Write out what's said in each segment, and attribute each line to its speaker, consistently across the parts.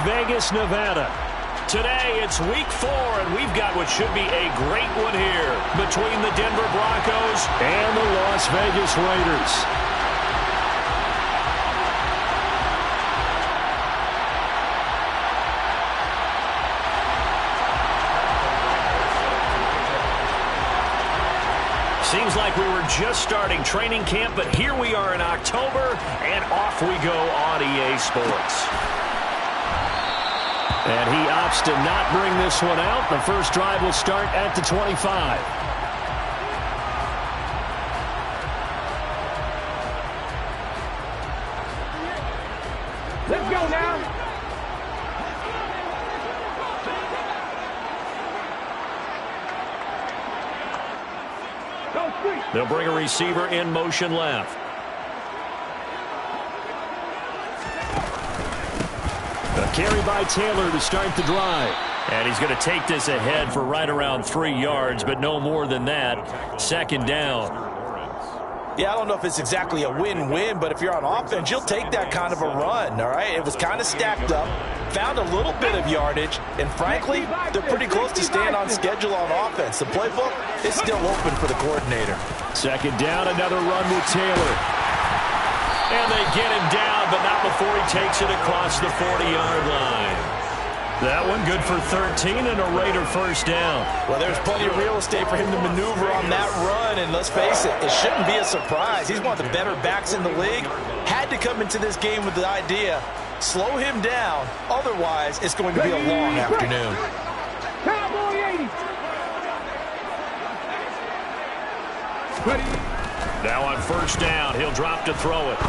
Speaker 1: Vegas, Nevada. Today, it's week 4, and we've got what should be a great one here between the Denver Broncos and the Las Vegas Raiders. Seems like we were just starting training camp, but here we are in October, and off we go on EA Sports. And he opts to not bring this one out. The first drive will start at the 25.
Speaker 2: Let's go now.
Speaker 1: They'll bring a receiver in motion left. A carry by Taylor to start the drive. And he's going to take this ahead for right around 3 yards, but no more than that. Second down.
Speaker 3: Yeah, I don't know if it's exactly a win-win, but if you're on offense, you'll take that kind of a run, all right? It was kind of stacked up, found a little bit of yardage, and frankly, they're pretty close to staying on schedule on offense. The playbook is still open for the coordinator.
Speaker 1: Second down, another run with Taylor. And they get him down, but not before he takes it across the 40-yard line. That one good for 13 and a Raider first down.
Speaker 3: Well, there's plenty of real estate for him to maneuver on that run, and let's face it, it shouldn't be a surprise. He's one of the better backs in the league. Had to come into this game with the idea, slow him down, otherwise it's going to be a long afternoon.
Speaker 1: Now on first down, he'll drop to throw it.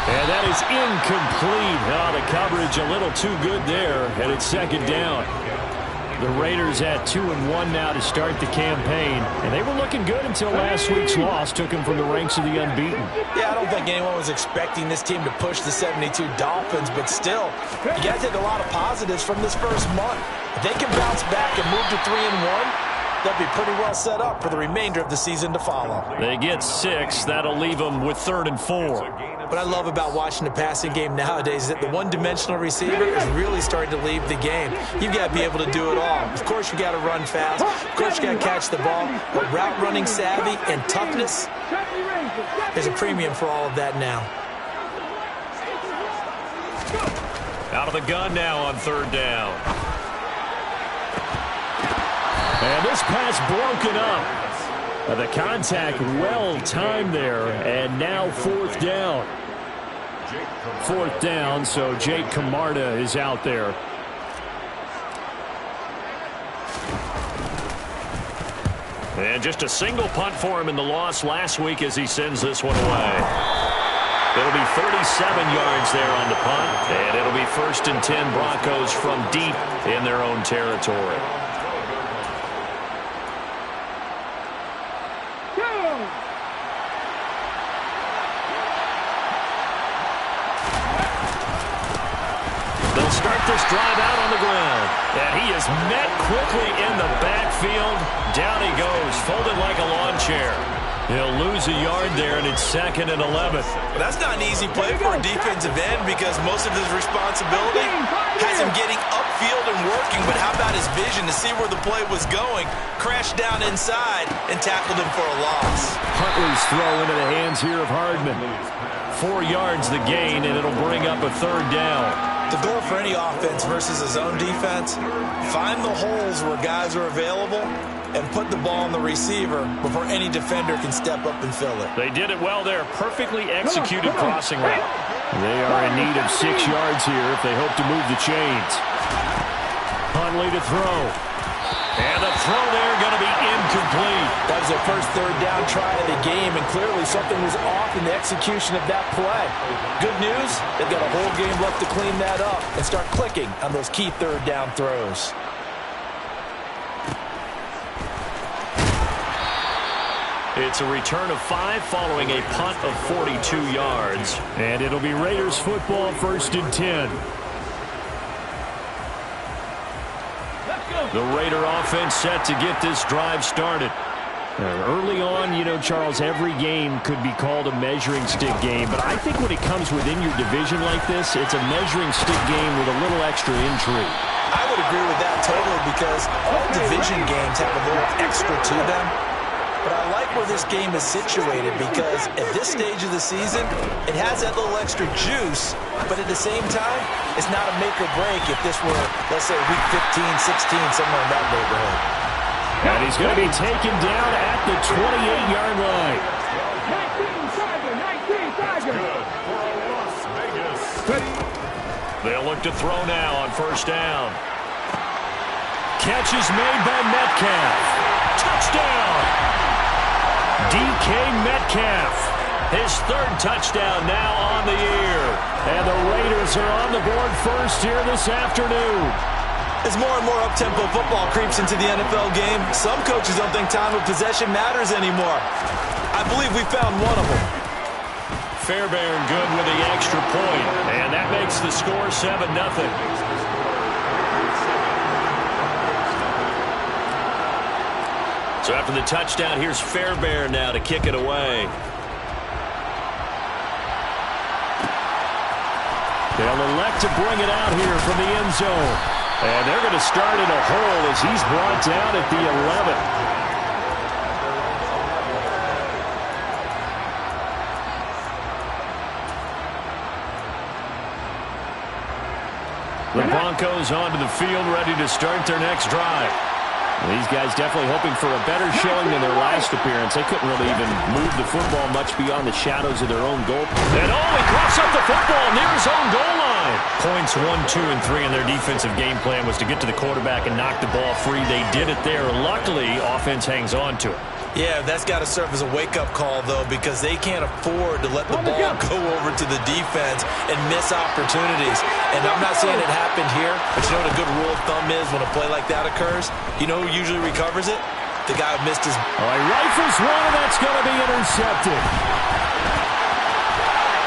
Speaker 1: And that is incomplete. Oh, the coverage a little too good there, and it's second down. The Raiders at 2-1 now to start the campaign, and they were looking good until last week's loss took them from the ranks of the unbeaten.
Speaker 3: Yeah, I don't think anyone was expecting this team to push the 72 Dolphins, but still, you got to take a lot of positives from this first month. If they can bounce back and move to 3-1, they'll be pretty well set up for the remainder of the season to follow.
Speaker 1: They get 6. That'll leave them with 3rd and 4.
Speaker 3: What I love about watching the passing game nowadays is that the one-dimensional receiver is really starting to leave the game. You've got to be able to do it all. Of course, you got to run fast. Of course, you got to catch the ball. But route running savvy and toughness, there's a premium for all of that now.
Speaker 1: Out of the gun now on third down. And this pass broken up. The contact well timed there, and now fourth down. Fourth down, so Jake Camarda is out there. And just a single punt for him in the loss last week as he sends this one away. It'll be 37 yards there on the punt, and it'll be 1st and 10 Broncos from deep in their own territory. This drive out on the ground, and he is met quickly in the backfield. Down he goes, folded like a lawn chair. He'll lose a yard there, and it's 2nd and 11.
Speaker 3: Well, that's not an easy play for a defensive end because most of his responsibility has him getting upfield and working, but how about his vision to see where the play was going, crashed down inside, and tackled him for a loss.
Speaker 1: Huntley's throw into the hands here of Hardman. 4 yards the gain, and it'll bring up a third down.
Speaker 3: The goal for any offense versus his own defense, find the holes where guys are available and put the ball on the receiver before any defender can step up and fill it.
Speaker 1: They did it well there. Perfectly executed crossing route. They are in need of 6 yards here if they hope to move the chains. Huntley to throw. And the throw there going to be incomplete.
Speaker 3: That was their first third down try of the game, and clearly something was off in the execution of that play. Good news, they've got a whole game left to clean that up and start clicking on those key third down throws.
Speaker 1: It's a return of 5 following a punt of 42 yards. And it'll be Raiders football, 1st and 10. The Raider offense set to get this drive started. Early on, you know, Charles, every game could be called a measuring stick game, but I think when it comes within your division like this, it's a measuring stick game with a little extra intrigue.
Speaker 3: I would agree with that totally because all division games have a little extra to them. But I like where this game is situated because at this stage of the season, it has that little extra juice, but at the same time, it's not a make or break if this were, let's say, week 15, 16, somewhere in that neighborhood.
Speaker 1: And he's going to be taken down at the 28-yard line. 19 Tigers. They'll look to throw now on first down. Catch is made by Metcalf. Touchdown! DK Metcalf, his third touchdown now on the year. And the Raiders are on the board first here this afternoon.
Speaker 3: As more and more up-tempo football creeps into the NFL game, some coaches don't think time of possession matters anymore. I believe we found one of them.
Speaker 1: Fairbairn good with the extra point, and that makes the score 7-0. So after the touchdown, here's Fairbairn now to kick it away. They'll elect to bring it out here from the end zone. And they're going to start in a hole as he's brought down at the 11. The Broncos onto the field, ready to start their next drive. These guys definitely hoping for a better showing than their last appearance. They couldn't really even move the football much beyond the shadows of their own goal. And he coughs up the football near his own goal line. Points 1, 2, and 3 in their defensive game plan was to get to the quarterback and knock the ball free. They did it there. Luckily, offense hangs on to it.
Speaker 3: Yeah, that's got to serve as a wake-up call, though, because they can't afford to let the ball go over to the defense and miss opportunities. And I'm not saying it happened here, but you know what a good rule of thumb is when a play like that occurs? You know who usually recovers it? The guy who missed his...
Speaker 1: He rifles one, and that's going to be intercepted.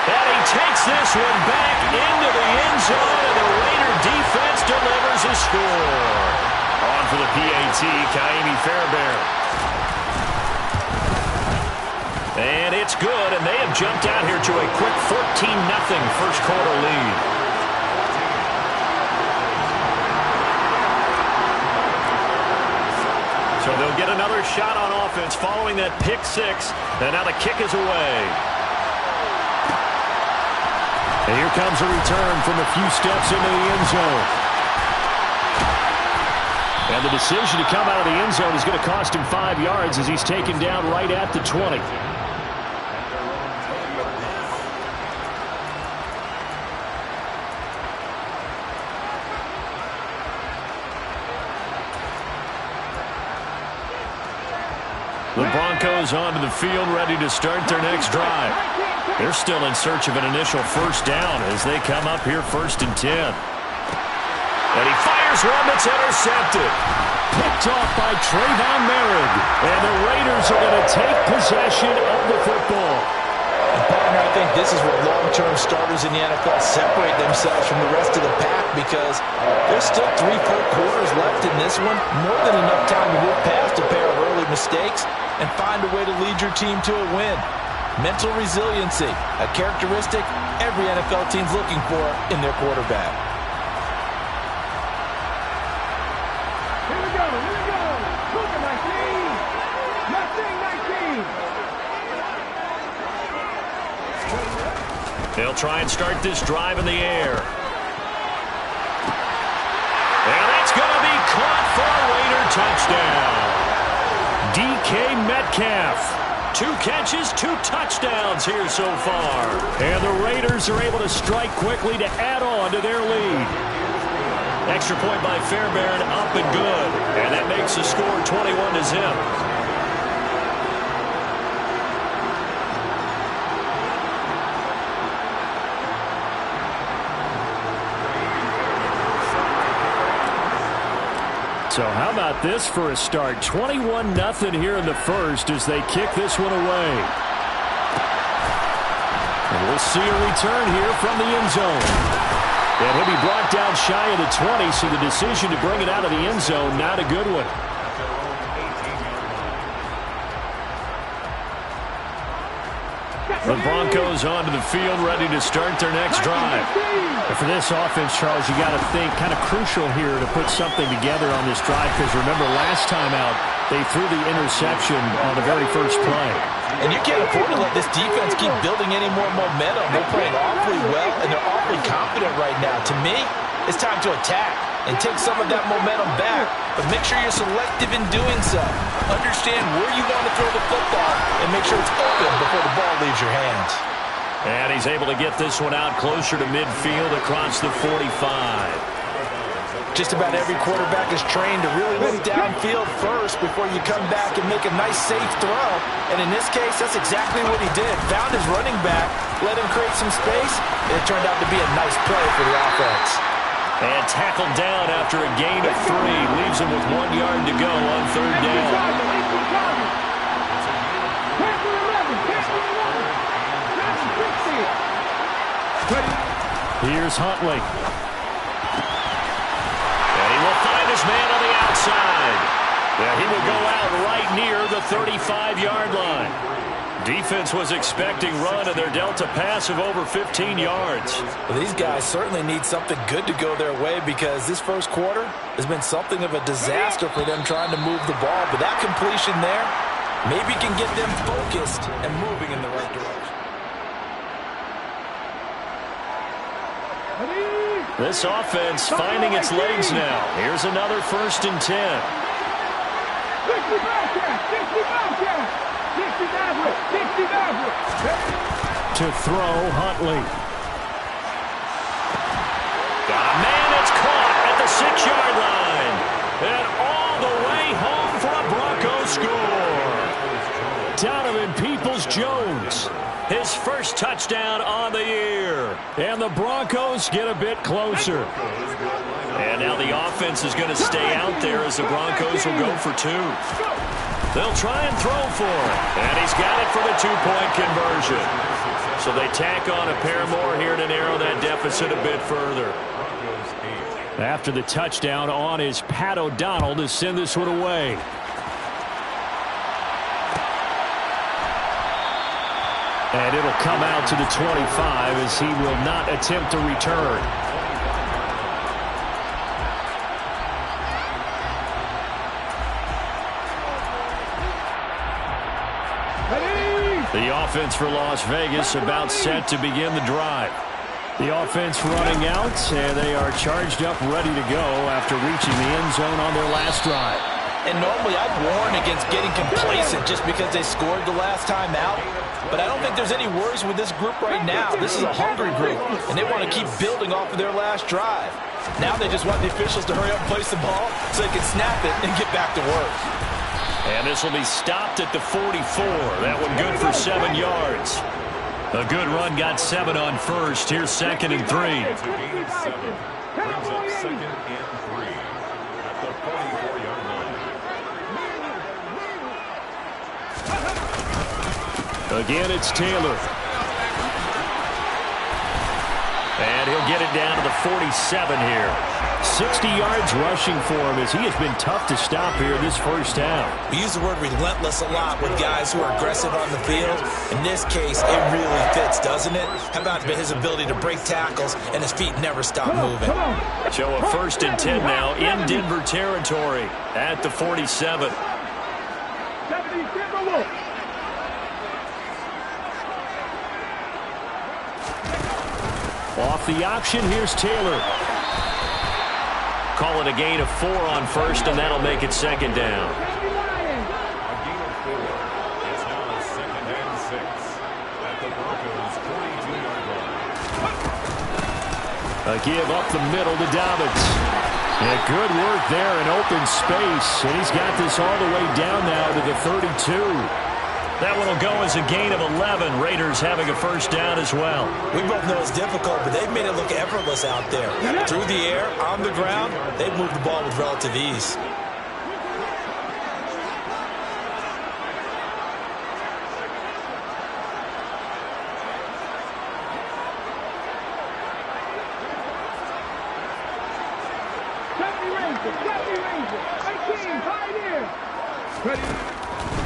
Speaker 1: And he takes this one back into the end zone, and the Raider defense delivers a score. On for the PAT, Kaimi Fairbairn. And it's good, and they have jumped out here to a quick 14-0 first quarter lead. So they'll get another shot on offense following that pick six, and now the kick is away. And here comes a return from a few steps into the end zone. And the decision to come out of the end zone is going to cost him 5 yards as he's taken down right at the 20. The Broncos onto the field, ready to start their next drive. They're still in search of an initial first down as they come up here first and 10. And he fires one that's intercepted. Picked off by Trayvon Merrick. And the Raiders are going to take possession of the football.
Speaker 3: And partner, I think this is where long-term starters in the NFL separate themselves from the rest of the pack because there's still 3 full quarters left in this one. More than enough time to move past a pair of early mistakes and find a way to lead your team to a win. Mental resiliency, a characteristic every NFL team's looking for in their quarterback.
Speaker 2: Here we go. Look at my team.
Speaker 1: They'll try and start this drive in the air. And that's going to be caught for a Raider touchdown. DK Metcalf. 2 catches, 2 touchdowns here so far. And the Raiders are able to strike quickly to add on to their lead. Extra point by Fairbairn, up and good. And that makes the score 21-0. So how about this for a start? 21-0 here in the first as they kick this one away. And we'll see a return here from the end zone. And he'll be brought down shy of the 20, so the decision to bring it out of the end zone, not a good one. The Broncos onto the field, ready to start their next drive.
Speaker 4: And for this offense, Charles, you got to think kind of crucial here to put something together on this drive, because remember last time out, they threw the interception on the very first play.
Speaker 3: And you can't afford to let this defense keep building any more momentum. They're playing awfully well, and they're awfully confident right now. To me, it's time to attack and take some of that momentum back, but make sure you're selective in doing so. Understand where you want to throw the football and make sure it's open before the ball leaves your hands.
Speaker 1: And he's able to get this one out closer to midfield across the 45.
Speaker 3: Just about every quarterback is trained to really look downfield first before you come back and make a nice, safe throw. And in this case, that's exactly what he did. Found his running back, let him create some space, and it turned out to be a nice play for the offense.
Speaker 1: And tackled down after a gain of 3. Leaves him with 1 yard to go on third down.
Speaker 4: Here's Huntley.
Speaker 1: And he will find his man on the outside. Yeah, he will go out right near the 35-yard line. Defense was expecting run, and they're dealt a pass of over 15 yards.
Speaker 3: Well, these guys certainly need something good to go their way, because this first quarter has been something of a disaster for them trying to move the ball. But that completion there maybe can get them focused and moving in the right direction.
Speaker 1: This offense finding its legs now. Here's another 1st and 10.
Speaker 4: To throw, Huntley.
Speaker 1: Got a man that's caught at the 6-yard line. And all the way home for a Broncos score. Donovan Peoples-Jones, his first touchdown on the year. And the Broncos get a bit closer. And now the offense is going to stay out there as the Broncos will go for 2. They'll try and throw for it. And he's got it for the 2-point conversion. So they tack on a pair more here to narrow that deficit a bit further.
Speaker 4: After the touchdown on is Pat O'Donnell to send this one away. And it'll come out to the 25 as he will not attempt to return. The offense for Las Vegas about set to begin the drive. The offense running out, and they are charged up, ready to go after reaching the end zone on their last drive.
Speaker 3: And normally I'd warn against getting complacent just because they scored the last time out. But I don't think there's any worries with this group right now. This is a hungry group, and they want to keep building off of their last drive. Now they just want the officials to hurry up and place the ball so they can snap it and get back to work.
Speaker 1: And this will be stopped at the 44. That one good for 7 yards. A good run, got 7 on first. Here's 2nd and 3.
Speaker 2: Brings up 2nd and 3 at the 44-yard line.
Speaker 1: Again, it's Taylor. And he'll get it down to the 47 here. 60 yards rushing for him as he has been tough to stop here this first half.
Speaker 3: We use the word relentless a lot with guys who are aggressive on the field. In this case, it really fits, doesn't it? How about his ability to break tackles and his feet never stop moving?
Speaker 1: So a 1st and 10 now in Denver territory at the 47.
Speaker 4: Off the option, here's Taylor.
Speaker 1: Call it a gain of 4 on first, and that'll make it 2nd down.
Speaker 2: A gain of 4. It's now 2nd and 6 at the Broncos' 42-yard line.
Speaker 4: A give up the middle to Dobbins. And good work there in open space. And he's got this all the way down now to the 32.
Speaker 1: That one will go as a gain of 11. Raiders having a first down as well.
Speaker 3: We both know it's difficult, but they've made it look effortless out there. Through the air, on the ground, they've moved the ball with relative ease.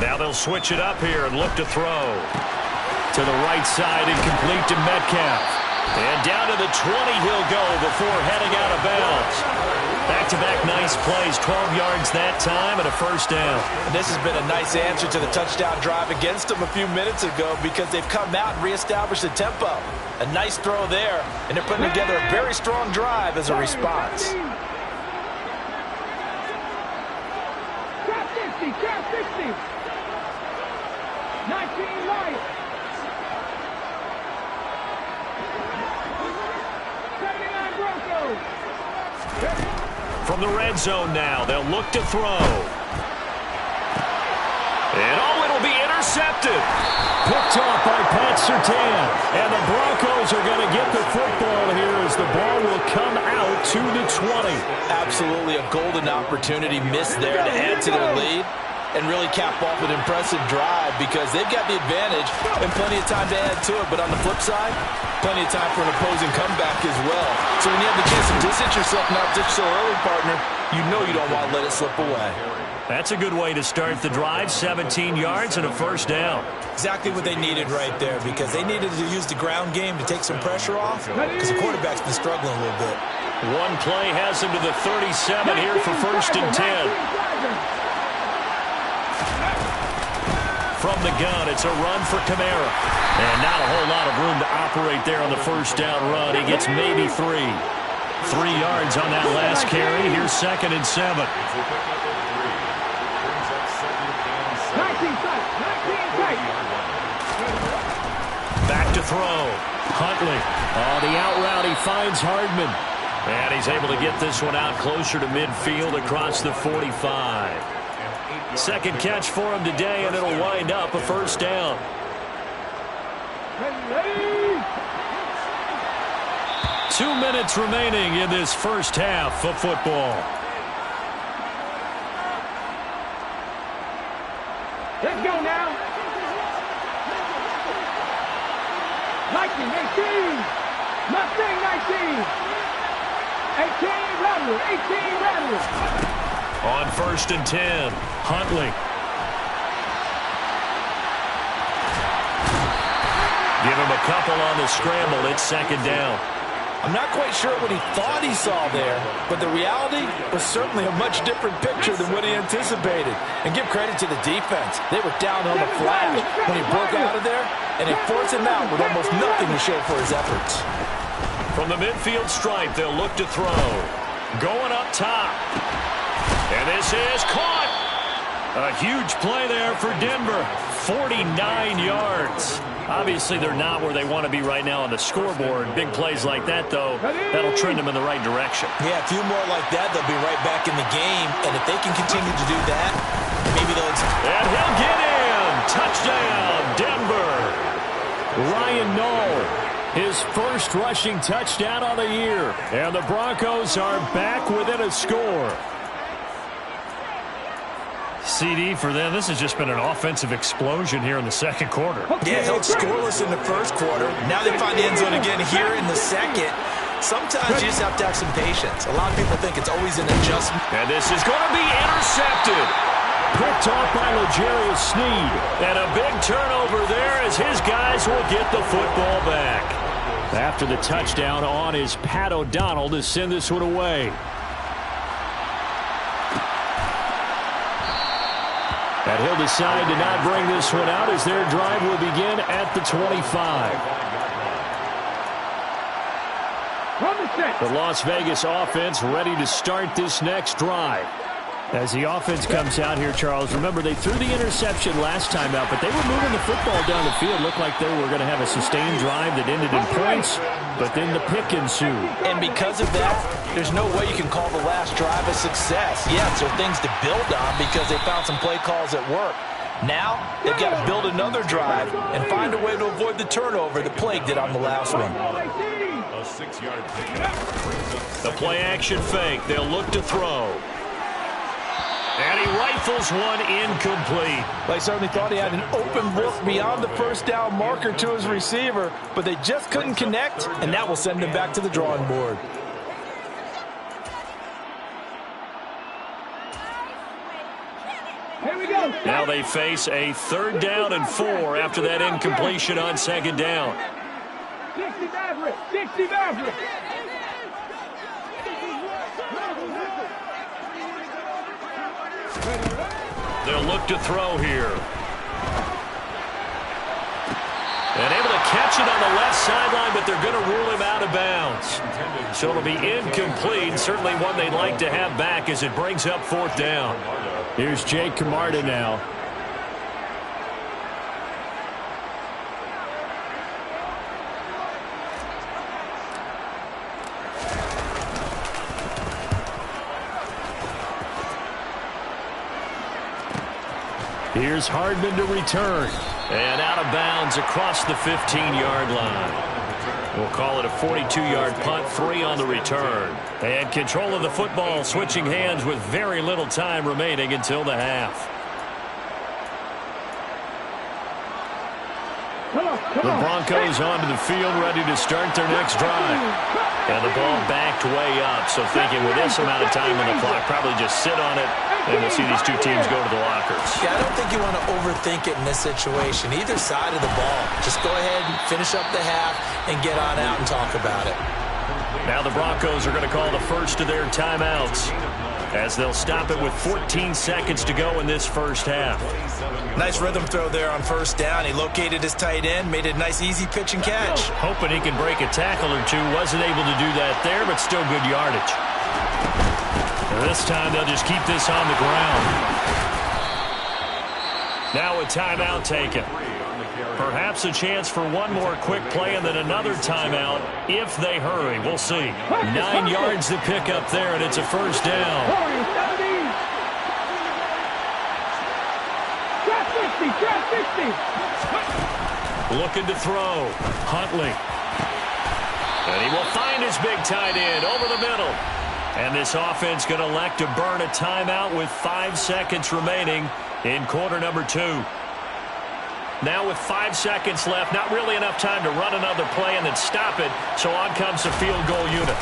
Speaker 1: Now they'll switch it up here and look to throw.
Speaker 4: To the right side and complete to Metcalf.
Speaker 1: And down to the 20 he'll go before heading out of bounds. Back-to-back nice plays, 12 yards that time and a first down.
Speaker 3: And this has been a nice answer to the touchdown drive against them a few minutes ago because they've come out and reestablished the tempo. A nice throw there, and they're putting together a very strong drive as a response.
Speaker 5: Trap 60, trap 60. 19 right. 79 Broncos.
Speaker 1: From the red zone now, they'll look to throw. And it'll be intercepted.
Speaker 4: Picked off by Pat Surtain. And the Broncos are going to get the football here as the ball will come out to the 20.
Speaker 3: Absolutely a golden opportunity missed there to add to their lead and really cap off an impressive drive because they've got the advantage and plenty of time to add to it. But on the flip side, plenty of time for an opposing comeback as well. So when you have the chance to distance yourself from opposition so early, partner, you know you don't want to let it slip away.
Speaker 1: That's a good way to start the drive, 17 yards and a first down.
Speaker 3: Exactly what they needed right there because they needed to use the ground game to take some pressure off because the quarterback's been struggling a little bit.
Speaker 1: One play has him to the 37 here for first and 10. From the gun, it's a run for Kamara. And not a whole lot of room to operate there on the first down run. He gets maybe 3. 3 yards on that last carry. Here's second and 7. Back to throw. Huntley. Oh, the out route. He finds Hardman. And he's able to get this one out closer to midfield across the 45. Second catch for him today, and it'll wind up a first down.
Speaker 5: Ready.
Speaker 1: 2 minutes remaining in this first half of football.
Speaker 5: Let's go now. Lightning 18. Mustang 19. 18 Rattler. 18 Rattler.
Speaker 1: On first and 10, Huntley. Give him a couple on the scramble. It's second down.
Speaker 3: I'm not quite sure what he thought he saw there, but the reality was certainly a much different picture than what he anticipated. And give credit to the defense. They were down on the flash when he broke out of there, and they forced him out with almost nothing to show for his efforts.
Speaker 1: From the midfield stripe, they'll look to throw. Going up top. And this is caught. A huge play there for Denver. 49 yards. Obviously, they're not where they want to be right now on the scoreboard. Big plays like that, though, that'll trend them in the right direction.
Speaker 3: Yeah, a few more like that, they'll be right back in the game. And if they can continue to do that, maybe they'll...
Speaker 1: And he'll get in. Touchdown, Denver.
Speaker 4: Ryan Knoll, his first rushing touchdown of the year. And the Broncos are back within a score.
Speaker 1: CD for them. This has just been an offensive explosion here in the second quarter.
Speaker 3: Yeah, held scoreless in the first quarter. Now they find the end zone again here in the second. Sometimes you just have to have some patience. A lot of people think it's always an adjustment.
Speaker 1: And this is going to be intercepted.
Speaker 4: Picked off by L'Jarius Sneed.
Speaker 1: And a big turnover there as his guys will get the football back.
Speaker 4: After the touchdown on is Pat O'Donnell to send this one away. And he'll decide to not bring this one out as their drive will begin at the 25. The Las Vegas offense ready to start this next drive. As the offense comes out here, Charles, remember they threw the interception last time out, but they were moving the football down the field. Looked like they were going to have a sustained drive that ended in points, but then the pick ensued.
Speaker 3: And because of that, there's no way you can call the last drive a success. Yes, there are things to build on because they found some play calls that work. Now, they've got to build another drive and find a way to avoid the turnover that plagued it on the last one.
Speaker 2: A 6-yard pickup.
Speaker 1: The play action fake. They'll look to throw. And he rifles one incomplete.
Speaker 3: They certainly thought he had an open look beyond the first down marker to his receiver, but they just couldn't connect, and that will send him back to the drawing board.
Speaker 5: Hey, we go.
Speaker 1: Now they face a 3rd down and 4 after that incompletion on 2nd down.
Speaker 5: 60 Maverick. 60 Maverick.
Speaker 1: They'll look to throw here. And able to catch it on the left sideline, but they're going to rule him out of bounds. So it'll be incomplete. Certainly one they'd like to have back as it brings up 4th down.
Speaker 4: Here's Jake Camarda now. Here's Hardman to return.
Speaker 1: And out of bounds across the 15-yard line. We'll call it a 42-yard punt, 3 on the return. And control of the football switching hands with very little time remaining until the half. The Broncos onto the field, ready to start their next drive. And the ball backed way up, so thinking with this amount of time on the clock, probably just sit on it, and we'll see these two teams go to the lockers.
Speaker 3: Yeah, I don't think you want to overthink it in this situation. Either side of the ball. Just go ahead and finish up the half and get on out and talk about it.
Speaker 1: Now the Broncos are going to call the first of their timeouts as they'll stop it with 14 seconds to go in this first half.
Speaker 3: Nice rhythm throw there on 1st down. He located his tight end, made it a nice easy pitch and catch.
Speaker 1: Hoping he can break a tackle or two. Wasn't able to do that there, but still good yardage. And this time they'll just keep this on the ground. Now a timeout taken. Perhaps a chance for one more quick play and then another timeout if they hurry. We'll see. 9 yards to pick up there, and it's a 1st down. Looking to throw. Huntley. And he will find his big tight end over the middle. And this offense going to elect to burn a timeout with 5 seconds remaining in quarter number 2. Now with 5 seconds left, not really enough time to run another play and then stop it, so on comes the field goal unit.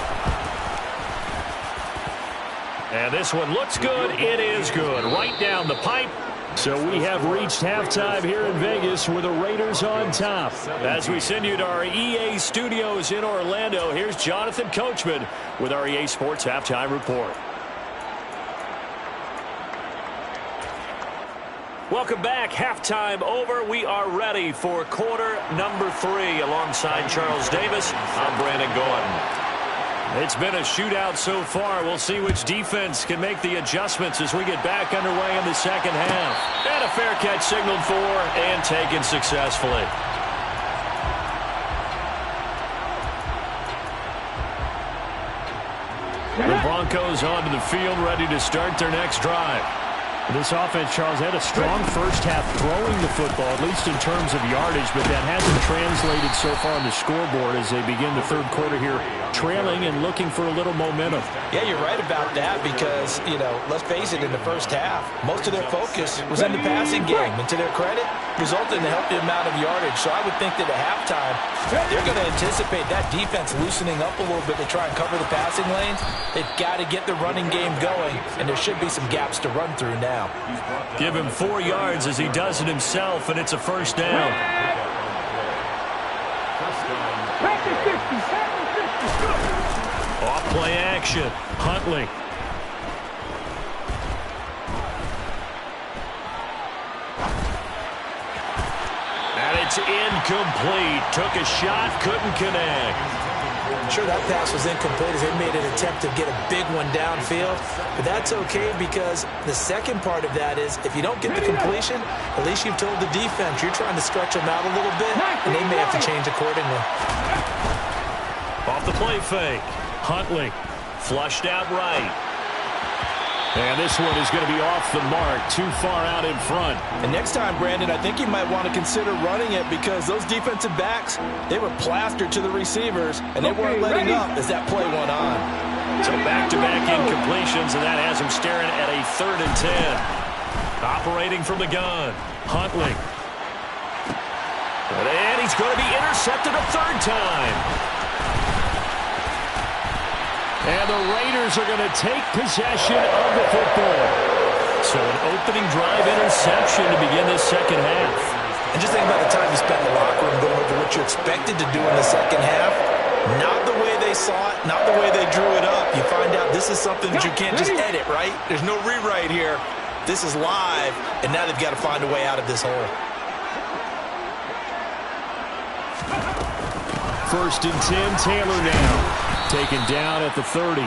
Speaker 1: And this one looks good. It is good. Right down the pipe.
Speaker 4: So we have reached halftime here in Vegas with the Raiders on top.
Speaker 1: As we send you to our EA studios in Orlando, here's Jonathan Coachman with our EA Sports Halftime Report. Welcome back. Halftime over. We are ready for quarter number 3. Alongside Charles Davis, I'm Brandon Gordon. It's been a shootout so far. We'll see which defense can make the adjustments as we get back underway in the second half. And a fair catch signaled for and taken successfully. The Broncos onto the field, ready to start their next drive.
Speaker 4: This offense, Charles, had a strong first half throwing the football, at least in terms of yardage, but that hasn't translated so far on the scoreboard as they begin the third quarter here, trailing and looking for a little momentum.
Speaker 3: Yeah, you're right about that because, let's face it, in the first half, most of their focus was in the passing game. And to their credit, resulted in a healthy amount of yardage. So I would think that at halftime, they're going to anticipate that defense loosening up a little bit to try and cover the passing lanes. They've got to get the running game going, and there should be some gaps to run through now.
Speaker 1: Give him 4 yards as he does it himself, and it's a 1st down. Off play action. Huntley. And it's incomplete. Took a shot, couldn't connect.
Speaker 3: Sure, that pass was incomplete as they made an attempt to get a big one downfield. But that's okay because the second part of that is if you don't get the completion, at least you've told the defense you're trying to stretch them out a little bit, and they may have to change accordingly.
Speaker 1: Off the play fake. Huntley flushed out right. And this one is going to be off the mark, too far out in front.
Speaker 3: And next time, Brandon, I think you might want to consider running it because those defensive backs, they were plastered to the receivers, and they weren't letting up as that play went on.
Speaker 1: So back-to-back incompletions, and that has him staring at a 3rd and 10. Operating from the gun, Huntley. And he's going to be intercepted a 3rd time. And the Raiders are going to take possession of the football. So an opening drive interception to begin this second half.
Speaker 3: And just think about the time you spent in the locker room going over what you expected to do in the second half. Not the way they saw it, not the way they drew it up. You find out this is something that you can't just edit, right? There's no rewrite here. This is live, and now they've got to find a way out of this hole.
Speaker 4: First and 10, Taylor now. Taken down at the 30.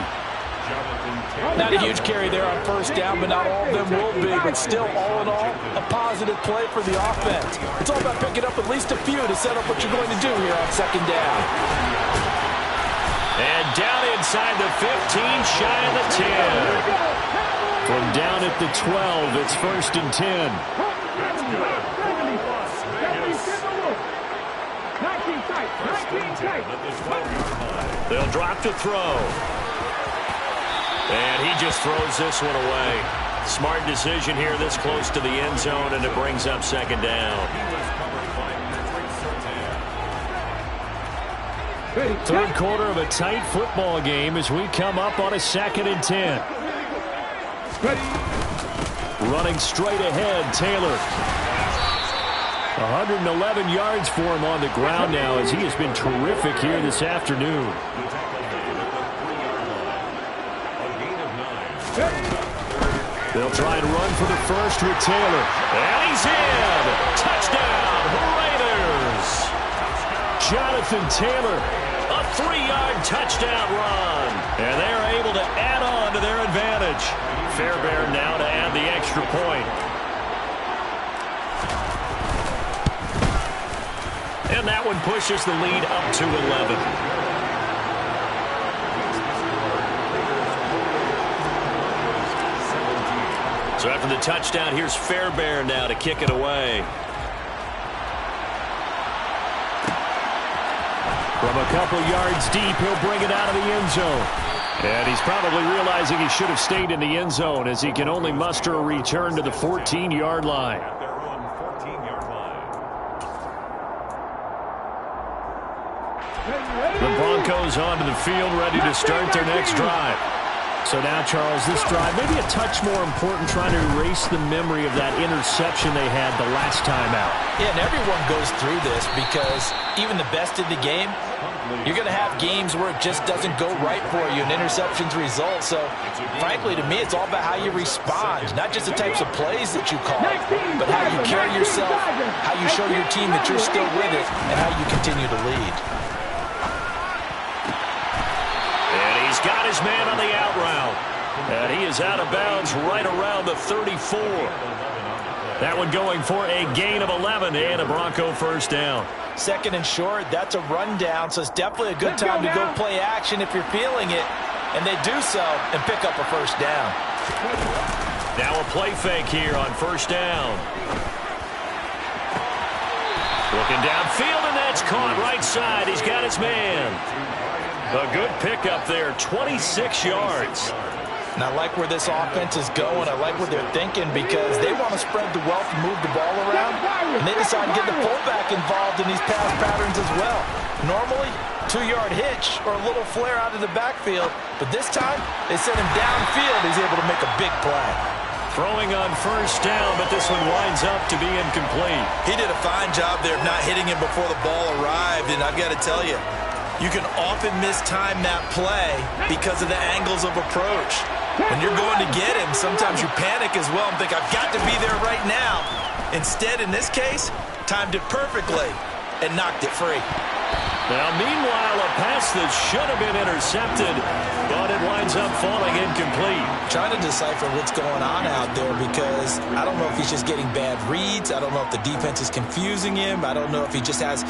Speaker 3: Not a huge carry there on first down, but not all of them will be. But still, all in all, a positive play for the offense. It's all about picking up at least a few to set up what you're going to do here on second down.
Speaker 1: And down inside the 15, shy of the 10. From down at the 12, it's first and 10. They'll drop to throw. And he just throws this one away. Smart decision here this close to the end zone, and it brings up second down.
Speaker 4: Third quarter of a tight football game as we come up on a second and 10. Running straight ahead, Taylor. 111 yards for him on the ground now as he has been terrific here this afternoon. They'll try and run for the first with Taylor.
Speaker 1: And he's in! Touchdown, Raiders!
Speaker 4: Jonathan Taylor.
Speaker 1: A 3-yard touchdown run. And they're able to add on to their advantage. Fairbairn now to add the extra point. And that one pushes the lead up to 11. So after the touchdown, here's Fairbairn now to kick it away.
Speaker 4: From a couple yards deep, he'll bring it out of the end zone. And he's probably realizing he should have stayed in the end zone as he can only muster a return to the 14-yard line.
Speaker 1: The Broncos onto the field, ready to start their next drive.
Speaker 4: So now, Charles, this drive maybe a touch more important, trying to erase the memory of that interception they had the last time out.
Speaker 3: Yeah, and everyone goes through this because even the best in the game, you're going to have games where it just doesn't go right for you and interceptions result. So, frankly, to me, it's all about how you respond, not just the types of plays that you call, but how you carry yourself, how you show your team that you're still with it, and how you continue to lead.
Speaker 1: He's got his man on the out route. And he is out of bounds right around the 34. That one going for a gain of 11 and a Bronco first down.
Speaker 3: Second and short, that's a rundown, so it's definitely a good time to go play action if you're feeling it. And they do so and pick up a first down.
Speaker 1: Now a play fake here on first down. Looking downfield, and that's caught right side. He's got his man. A good pickup there, 26 yards.
Speaker 3: And I like where this offense is going. I like what they're thinking because they want to spread the wealth and move the ball around. And they decide to get the fullback involved in these pass patterns as well. Normally, 2-yard hitch or a little flare out of the backfield. But this time, they send him downfield. He's able to make a big play.
Speaker 1: Throwing on first down, but this one winds up to be incomplete.
Speaker 3: He did a fine job there of not hitting him before the ball arrived. And I've got to tell you, you can often mistime that play because of the angles of approach. When you're going to get him, sometimes you panic as well and think, I've got to be there right now. Instead, in this case, timed it perfectly and knocked it free.
Speaker 1: Now, meanwhile, a pass that should have been intercepted, but it winds up falling incomplete.
Speaker 3: Trying to decipher what's going on out there because I don't know if he's just getting bad reads. I don't know if the defense is confusing him. I don't know if he just has,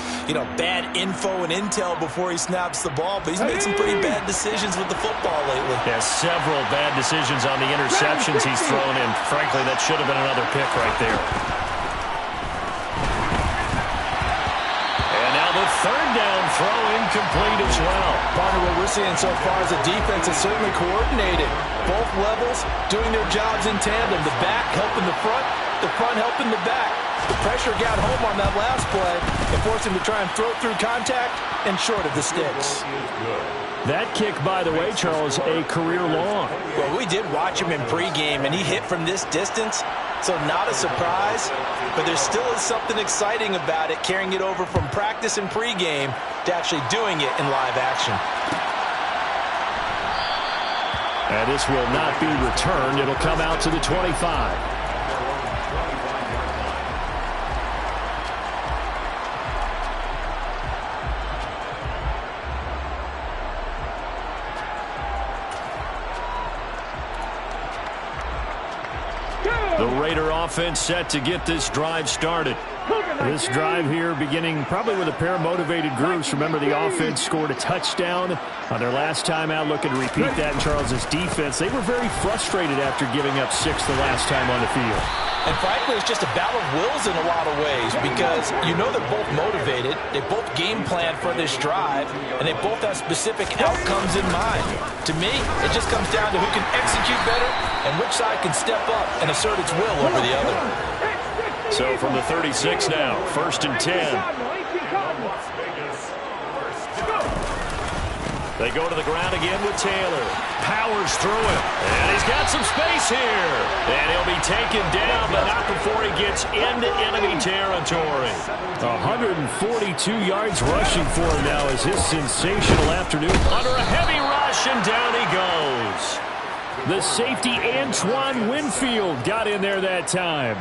Speaker 3: bad info and intel before he snaps the ball. But he's made some pretty bad decisions with the football lately.
Speaker 1: Yeah, several bad decisions on the interceptions he's thrown in. Frankly, that should have been another pick right there. The third down throw incomplete as well.
Speaker 3: Partner, what we're seeing so far is the defense is certainly coordinated. Both levels doing their jobs in tandem. The back helping the front, the front helping the back. The pressure got home on that last play and forced him to try and throw through contact and short of the sticks.
Speaker 4: That kick, by the way, Charles, a career long.
Speaker 3: Well, we did watch him in pregame, and he hit from this distance, so not a surprise. But there still is something exciting about it, carrying it over from practice and pregame to actually doing it in live action.
Speaker 4: And this will not be returned. It'll come out to the 25. The Raider offense set to get this drive started. This drive here beginning probably with a pair of motivated groups. Remember, the offense scored a touchdown on their last time out, looking to repeat that in Charles's defense. They were very frustrated after giving up 6 the last time on the field.
Speaker 3: And frankly, it's just a battle of wills in a lot of ways because you know they're both motivated, they both game plan for this drive, and they both have specific outcomes in mind. To me, it just comes down to who can execute better and which side can step up and assert its will over the other.
Speaker 1: So from the 36 now, 1st and 10. They go to the ground again with Taylor. Powers through it. And he's got some space here. And he'll be taken down, but not before he gets into enemy territory.
Speaker 4: 142 yards rushing for him now as his sensational afternoon.
Speaker 1: Under a heavy rush, and down he goes.
Speaker 4: The safety, Antoine Winfield, got in there that time.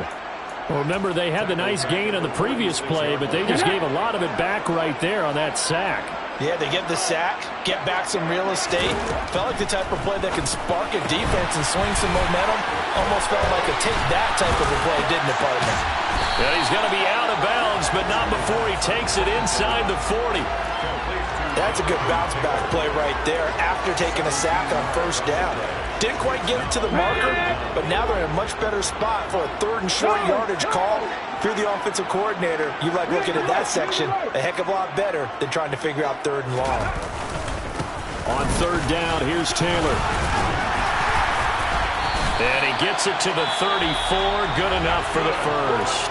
Speaker 4: Well, remember, they had the nice gain on the previous play, but they just gave a lot of it back right there on that sack.
Speaker 3: Yeah, they get the sack, get back some real estate. Felt like the type of play that can spark a defense and swing some momentum. Almost felt like a take that type of a play, didn't it, partner?
Speaker 1: And he's going to be out of bounds, but not before he takes it inside the 40.
Speaker 3: That's a good bounce back play right there after taking a sack on 1st down. Didn't quite get it to the marker, but now they're in a much better spot for a 3rd and short yardage call. If you're the offensive coordinator, you like looking at that section a heck of a lot better than trying to figure out 3rd and long.
Speaker 1: On 3rd down, here's Taylor. And he gets it to the 34. Good enough for the 1st.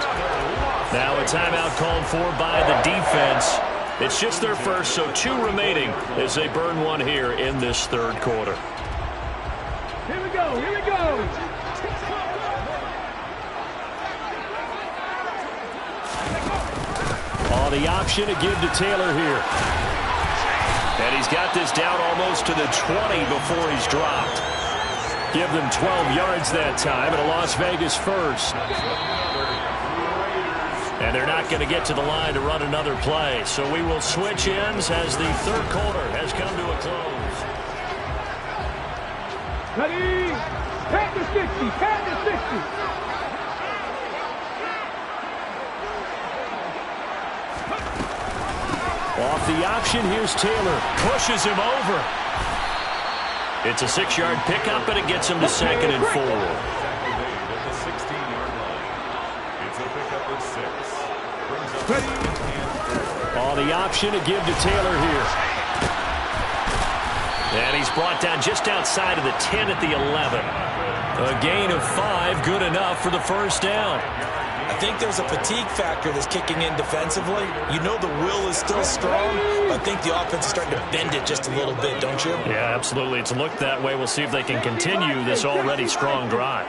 Speaker 1: Now a timeout called for by the defense. It's just their 1st, so 2 remaining as they burn 1 here in this 3rd quarter.
Speaker 5: Here we go, here we go.
Speaker 4: The option to give to Taylor here.
Speaker 1: And he's got this down almost to the 20 before he's dropped.
Speaker 4: Give them 12 yards that time, and a Las Vegas 1st.
Speaker 1: And they're not going to get to the line to run another play. So we will switch ends as the 3rd quarter has come to a close.
Speaker 5: Ready? Pat the 60, pat the 60.
Speaker 4: Off the option, here's Taylor.
Speaker 1: Pushes him over. It's a 6-yard pickup, and it gets him to 2nd and 4.
Speaker 4: On the option to give to Taylor here.
Speaker 1: And he's brought down just outside of the 10 at the 11. A gain of 5, good enough for the 1st down.
Speaker 3: I think there's a fatigue factor that's kicking in defensively. You know the will is still strong, but I think the offense is starting to bend it just a little bit, don't you?
Speaker 1: Yeah, absolutely. It's looked that way. We'll see if they can continue this already strong drive.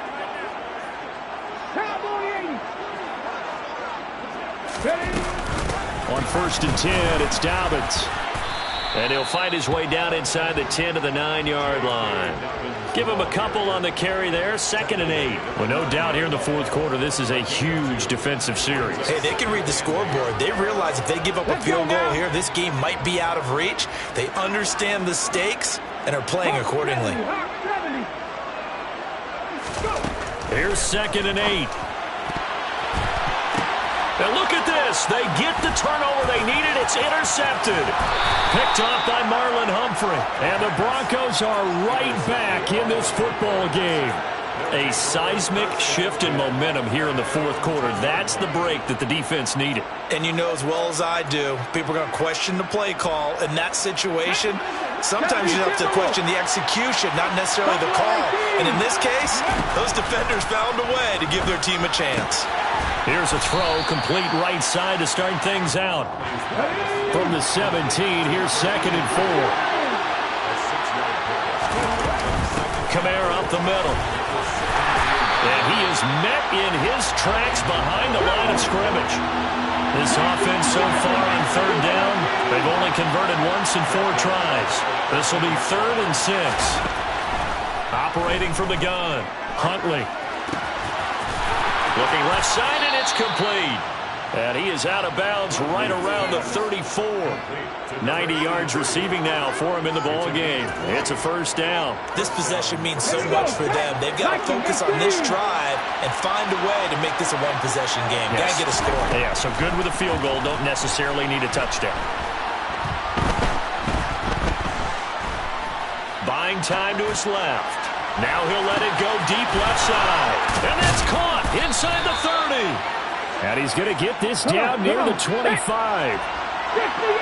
Speaker 4: On 1st and 10, it's Dobbins.
Speaker 1: And he'll find his way down inside the 10 to the 9-yard line. Give him a couple on the carry there, 2nd and 8.
Speaker 4: Well, no doubt here in the 4th quarter, this is a huge defensive series.
Speaker 3: Hey, they can read the scoreboard. They realize if they give up a field goal here, this game might be out of reach. They understand the stakes and are playing accordingly.
Speaker 1: Here's 2nd and 8. And look at this. They get the turnover they needed. It's intercepted. Picked off by Marlon Humphrey.
Speaker 4: And the Broncos are right back in this football game.
Speaker 1: A seismic shift in momentum here in the 4th quarter. That's the break that the defense needed.
Speaker 3: And you know as well as I do, people are going to question the play call in that situation. Sometimes you have to question the execution, not necessarily the call. And in this case, those defenders found a way to give their team a chance.
Speaker 4: Here's a throw, complete right side to start things out. From the 17, here's 2nd and 4. Kamara up the middle. And he is met in his tracks behind the line of scrimmage. This offense so far on 3rd down, they've only converted once in 4 tries. This will be 3rd and 6. Operating from the gun, Huntley. Looking left side, and it's complete. And he is out of bounds right around the 34. 90 yards receiving now for him in the ball game. It's a 1st down.
Speaker 3: This possession means so much for them. They've got to focus on this drive and find a way to make this a one-possession game.
Speaker 4: Yes.
Speaker 3: Got to get a score.
Speaker 4: Yeah, so good with a field goal. Don't necessarily need a touchdown.
Speaker 1: Buying time to his left. Now he'll let it go deep left side. And that's caught inside the 30.
Speaker 4: And he's going to get this down near the 25.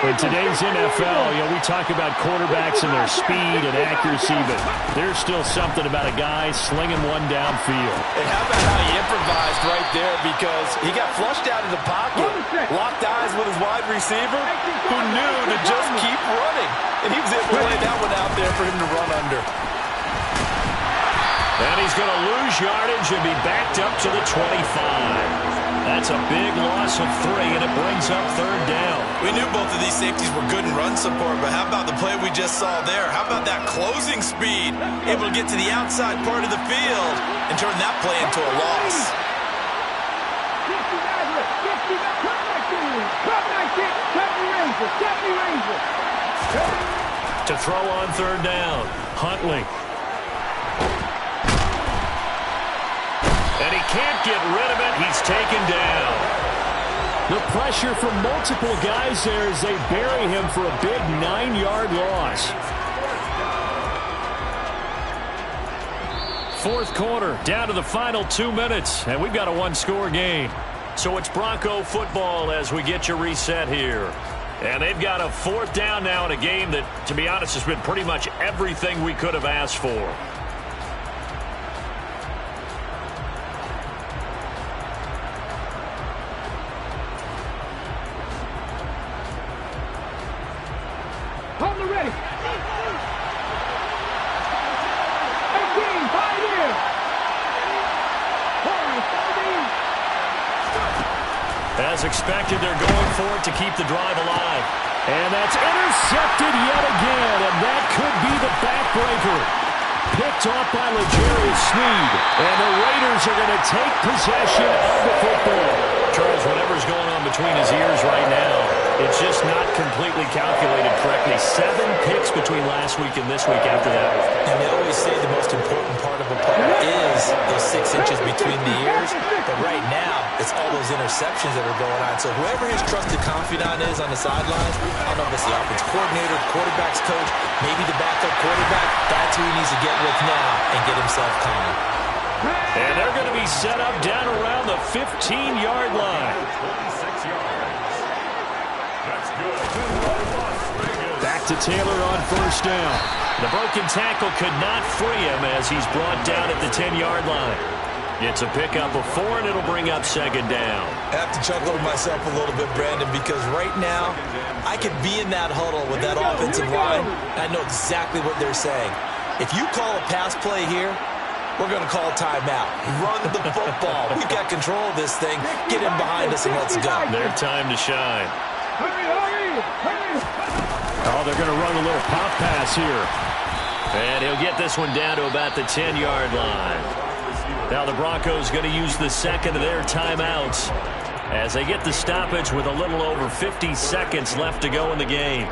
Speaker 4: In today's NFL, we talk about quarterbacks and their speed and accuracy, but there's still something about a guy slinging one downfield.
Speaker 3: And how about how he improvised right there, because he got flushed out of the pocket, locked eyes with his wide receiver, who knew to just keep running. And he was able to lay that one out there for him to run under.
Speaker 1: And he's going to lose yardage and be backed up to the 25. That's a big loss of 3, and it brings up 3rd down.
Speaker 3: We knew both of these safeties were good in run support, but how about the play we just saw there? How about that closing speed? Able to get to the outside part of the field and turn that play into a loss.
Speaker 1: To throw on 3rd down, Huntley. And he can't get rid of it. He's taken down.
Speaker 4: The pressure from multiple guys there as they bury him for a big 9-yard loss. 4th quarter, down to the final 2 minutes, and we've got a 1-score game.
Speaker 1: So it's Bronco football as we get you reset here. And they've got a 4th down now in a game that, to be honest, has been pretty much everything we could have asked for. As expected, they're going for it to keep the drive alive.
Speaker 4: And that's intercepted yet again, and that could be the backbreaker. Picked off by L'Jarius Sneed, and the Raiders are going to take possession of the football.
Speaker 1: Charles, whatever's going on between his ears right now, it's just not completely calculated correctly. 7 picks between last week and this week after that.
Speaker 3: And they always say the most important part of a player is those 6 inches between the ears. But right now, it's all those interceptions that are going on. So whoever his trusted confidant is on the sidelines, I don't know if it's the offense coordinator, quarterback's coach, maybe the backup quarterback, that's who he needs to get with now and get himself calm.
Speaker 1: And they're going to be set up down around the 15-yard line.
Speaker 2: 26 yards. That's good.
Speaker 4: Back to Taylor on 1st down.
Speaker 1: The broken tackle could not free him as he's brought down at the 10-yard line. It's a pickup of 4, and it'll bring up 2nd down.
Speaker 3: I have to chuckle to myself a little bit, Brandon, because right now I could be in that huddle with that offensive line, and I know exactly what they're saying. If you call a pass play here, we're going to call a timeout. Run the football. We've got control of this thing. Get in behind us and let's go.
Speaker 1: Their time to shine.
Speaker 4: Oh, they're going to run a little pop pass here.
Speaker 1: And he'll get this one down to about the 10-yard line. Now the Broncos going to use the 2nd of their timeouts as they get the stoppage with a little over 50 seconds left to go in the game.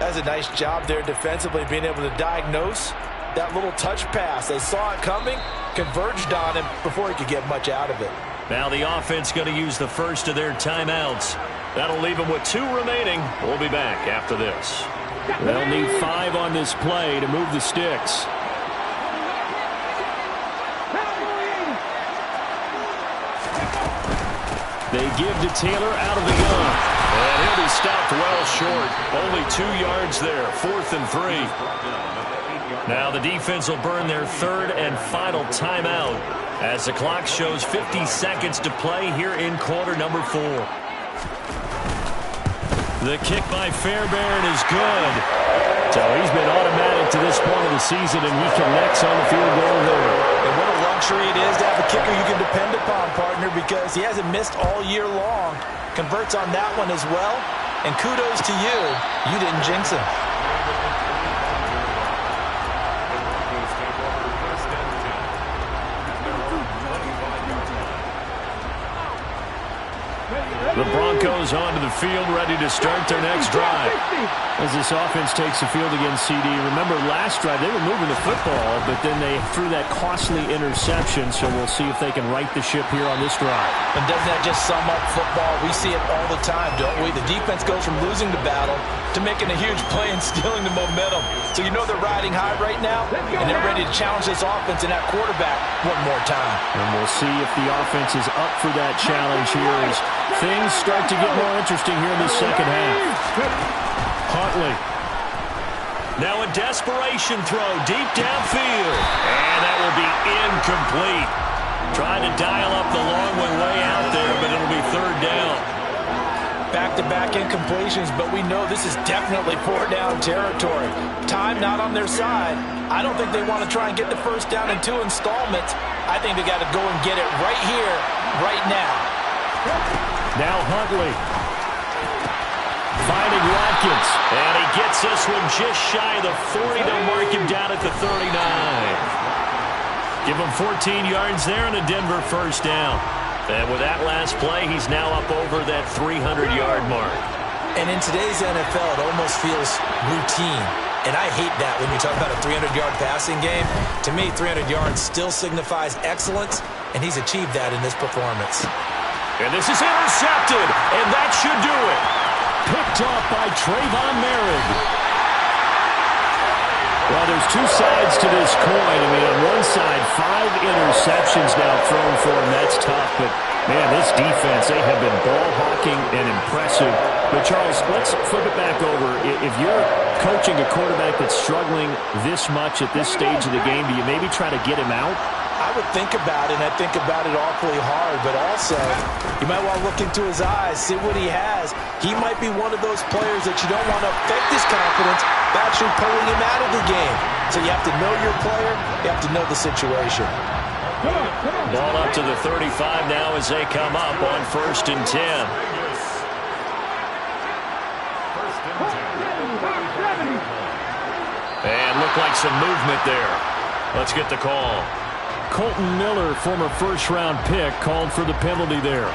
Speaker 3: That's a nice job there defensively, being able to diagnose that little touch pass. They saw it coming, converged on him before he could get much out of it.
Speaker 1: Now the offense going to use the 1st of their timeouts. That'll leave them with 2 remaining. We'll be back after this.
Speaker 4: They'll need 5 on this play to move the sticks. They give to Taylor out of the gun.
Speaker 1: And he'll be stopped well short. Only 2 yards there, 4th and 3. Now the defense will burn their 3rd and final timeout as the clock shows 50 seconds to play here in quarter number 4. The kick by Fairbairn is good. So he's been automatic to this point of the season, and he connects on the field goal there.
Speaker 3: And what a luxury it is to have a kicker you can depend upon, partner, because he hasn't missed all year long. Converts on that one as well. And kudos to you. You didn't jinx him.
Speaker 1: The Broncos onto the field, ready to start their next drive.
Speaker 4: As this offense takes the field against CD, remember last drive they were moving the football, but then they threw that costly interception, so we'll see if they can right the ship here on this drive.
Speaker 3: And doesn't that just sum up football? We see it all the time, don't we? The defense goes from losing the battle to making a huge play and stealing the momentum. So you know they're riding high right now, and they're ready to challenge this offense and that quarterback one more time.
Speaker 4: And we'll see if the offense is up for that challenge here as things start to get more interesting here in the second half. Huntley.
Speaker 1: Now a desperation throw deep downfield. And that will be incomplete. Trying to dial up the long one way out there, but it'll be 3rd down.
Speaker 3: Back-to-back incompletions, but we know this is definitely 4-down territory. Time not on their side. I don't think they want to try and get the first down in 2 installments. I think they got to go and get it right here, right now.
Speaker 4: Now Huntley. Finding Watkins.
Speaker 1: And he gets this one just shy of the 40. They'll mark him down at the 39. Give him 14 yards there and a Denver first down. And with that last play, he's now up over that 300-yard mark.
Speaker 3: And in today's NFL, it almost feels routine. And I hate that when you talk about a 300-yard passing game. To me, 300 yards still signifies excellence, and he's achieved that in this performance.
Speaker 1: And this is intercepted, and that should do it.
Speaker 4: Picked off by Trayvon Merritt. Well, there's 2 sides to this coin. I mean, on one side, 5 interceptions now thrown for him. That's tough, but, man, this defense, they have been ball hawking and impressive. But, Charles, let's flip it back over. If you're coaching a quarterback that's struggling this much at this stage of the game, do you maybe try to get him out?
Speaker 3: I would think about it, and I think about it awfully hard, but also you might want to look into his eyes, see what he has. He might be one of those players that you don't want to affect his confidence by actually pulling him out of the game. So you have to know your player, you have to know the situation.
Speaker 1: Ball up to the 35 now as they come up on 1st and 10. And look like some movement there. Let's get the call.
Speaker 4: Colton Miller, former first-round pick, called for the penalty there.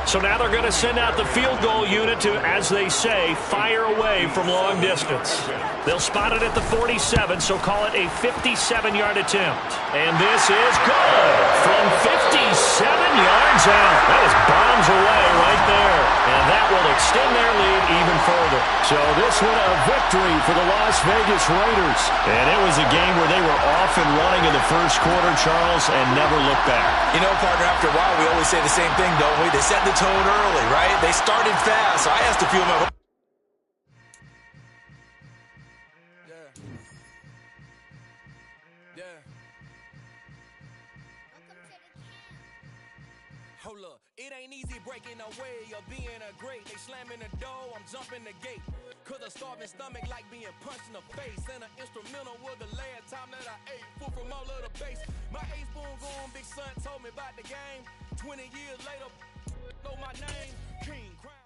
Speaker 1: So now they're going to send out the field goal unit to, as they say, fire away from long distance. They'll spot it at the 47, so call it a 57-yard attempt. And this is good from 57 yards out. That was bombs away right there. And that will extend their lead even further. So this one a victory for the Las Vegas Raiders. And it was a game where they were off and running in the first quarter, Charles, and never looked back.
Speaker 3: You know, partner, after a while, we always say the same thing, don't we? They set the tone early, right? They started fast, so I asked a few of my...
Speaker 6: Hold up, it ain't easy breaking away or being a great. They slamming the door, I'm jumping the gate. Cause a starving stomach like being punched in the face. And an instrumental was the last time that I ate. Food from all of the base. My A spoon going, big son told me about the game. 20 years later, know my name, King Crown.